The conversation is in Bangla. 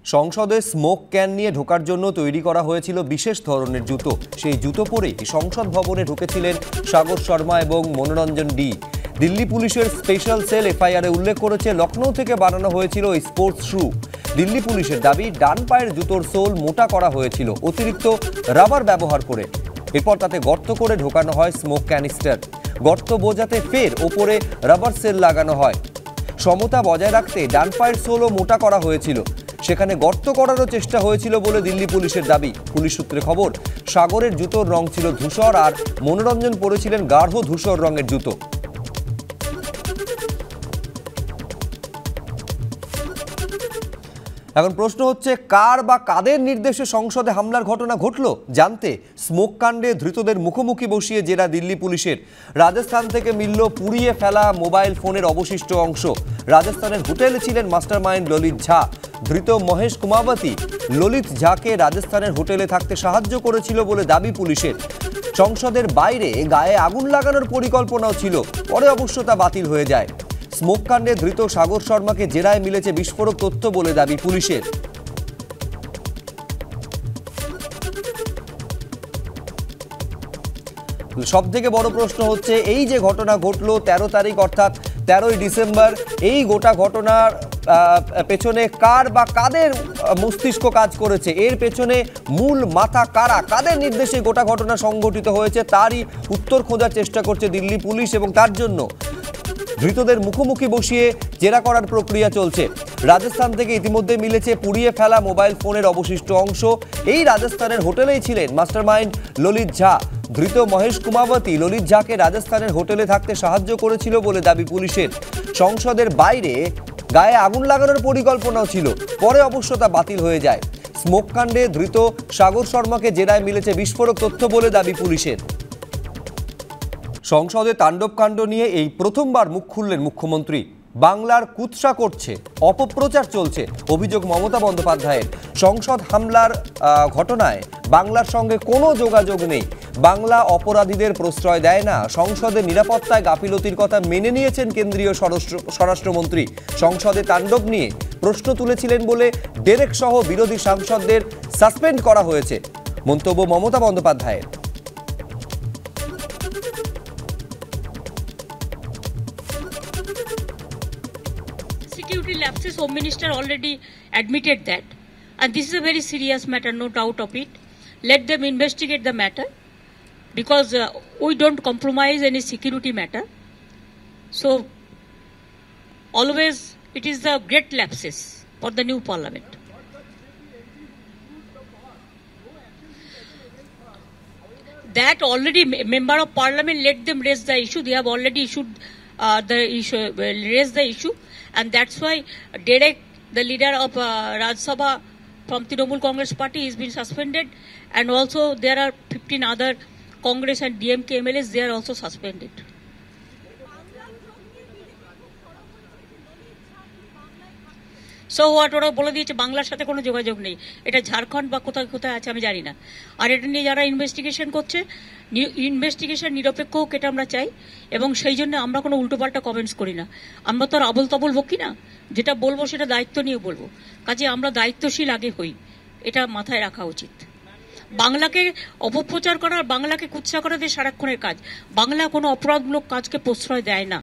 সংসদে স্মোক ক্যান নিয়ে ঢোকার জন্য তৈরি করা হয়েছিল বিশেষ ধরনের জুতো। সেই জুতো পরেই সংসদ ভবনে ঢুকেছিলেন সাগর শর্মা এবং মনোরঞ্জন ডি। দিল্লি পুলিশের স্পেশাল সেল এফআইআরে উল্লেখ করেছে লখনৌ থেকে বানানো হয়েছিল এই স্পোর্টস শু। দিল্লি পুলিশের দাবি ডান পায়ের জুতোর সোল মোটা করা হয়েছিল অতিরিক্ত রাবার ব্যবহার করে। এরপর তাতে গর্ত করে ঢোকানো হয় স্মোক ক্যানিস্টার। গর্ত বোঝাতে ফের ওপরে রাবার সেল লাগানো হয়। সমতা বজায় রাখতে ডান পায়ের সোলও মোটা করা হয়েছিল। সেখানে গর্ত করারও চেষ্টা হয়েছিল বলে দিল্লি পুলিশের দাবি। পুলিশ সূত্রে খবর, সাগরের জুতোর রং ছিল ধূসর আর মনোরঞ্জন পরেছিলেন গাঢ় ধূসর রঙের জুতো। এখন প্রশ্ন হচ্ছে, কার বা কাদের নির্দেশে সংসদে হামলার ঘটনা ঘটল? জানতে স্মোক কাণ্ডে ধৃতদের মুখোমুখি বসিয়ে জেরা দিল্লি পুলিশের। রাজস্থান থেকে মিলল পুড়িয়ে ফেলা মোবাইল ফোনের অবশিষ্ট অংশ। রাজস্থানের হোটেলে ছিলেন মাস্টারমাইন্ড ললিত ঝা। ধৃত মহেশ কুমাবতী ললিত ঝাকে রাজস্থানের হোটেলে থাকতে সাহায্য করেছিল বলে দাবি পুলিশের। সংসদের বাইরে গায়ে আগুন লাগানোর পরিকল্পনাও ছিল, পরে অবশ্য তা বাতিল হয়ে যায়। স্মোক কাণ্ডে ধৃত সাগর শর্মাকে জেরায় মিলেছে বিস্ফোরক তথ্য বলে দাবি পুলিশের। সব থেকে বড় প্রশ্ন হচ্ছে, এই যে ঘটনা ঘটলো 13 তারিখ অর্থাৎ 13ই ডিসেম্বর, এই গোটা ঘটনার পেছনে কার বা কাদের মস্তিষ্ক কাজ করেছে? এর পেছনে মূল মাথা কারা? কাদের নির্দেশে গোটা ঘটনা সংঘটিত হয়েছে তারই উত্তর খোঁজার চেষ্টা করছে দিল্লি পুলিশ, এবং তার জন্য ধৃতদের মুখোমুখি বসিয়ে জেরা করার প্রক্রিয়া চলছে। রাজস্থান থেকে ইতিমধ্যে মিলেছে পুড়িয়ে ফেলা মোবাইল ফোনের অবশিষ্ট অংশ। এই রাজস্থানের হোটেলেই ছিলেন মাস্টারমাইন্ড ললিত ঝা। ধৃত মহেশ কুমাবতী ললিত ঝাকে রাজস্থানের হোটেলে থাকতে সাহায্য করেছিল বলে দাবি পুলিশের। সংসদের বাইরে গায়ে আগুন লাগানোর পরিকল্পনাও ছিল, পরে অবশ্য তা বাতিল হয়ে যায়। স্মোক কাণ্ডে ধৃত সাগর শর্মাকে জেরায় মিলেছে বিস্ফোরক তথ্য বলে দাবি পুলিশের। সংসদে তাণ্ডবকাণ্ড নিয়ে এই প্রথমবার মুখ খুললেন মুখ্যমন্ত্রী। বাংলার কুৎসা করছে, অপপ্রচার চলছে অভিযোগ মমতা বন্দ্যোপাধ্যায়ের। সংসদ হামলার ঘটনায় বাংলার সঙ্গে কোনো যোগাযোগ নেই। বাংলা অপরাধীদের প্রশ্রয় দেয় না। সংসদের নিরাপত্তায় গাফিলতির কথা মেনে নিয়েছেন কেন্দ্রীয় স্বরাষ্ট্রমন্ত্রী। সংসদে তাণ্ডব নিয়ে প্রশ্ন তুলেছিলেন বলে ডেরেক সহ বিরোধী সাংসদদের সাসপেন্ড করা হয়েছে, মন্তব্য মমতা বন্দ্যোপাধ্যায়ের। Security lapses, Home Minister already admitted that, and this is a very serious matter, no doubt of it. Let them investigate the matter, because we don't compromise any security matter. So always it is the great lapses for the new parliament. That already member of parliament, let them raise the issue. They have already issued raised the issue. And that's why Derek, the leader of Rajya Sabha from Trinamool Congress Party, has been suspended. And also there are 15 other Congress and DMK MLAs, they are also suspended. So what, ওরা বলে দিয়েছে বাংলার সাথে কোনো যোগাযোগ নেই। এটা ঝাড়খণ্ড বা কোথায় কোথায় আছে আমি জানি না। আর এটা নিয়ে যারা ইনভেস্টিগেশন করছে, ইনভেস্টিগেশন নিরপেক্ষ হোক, এটা আমরা চাই। এবং সেই জন্য আমরা কোনো উল্টোপাল্টা কমেন্টস করি না। আমরা তো আর আবল তাবল বকি না, যেটা বলবো সেটা দায়িত্ব নিয়ে বলবো। কাজে আমরা দায়িত্বশীল আগে হই, এটা মাথায় রাখা উচিত। বাংলাকে অপপ্রচার করা, বাংলাকে কুৎসা করা দিয়ে সারাক্ষণের কাজ। বাংলা কোনো অপরাধমূলক কাজকে প্রশ্রয় দেয় না।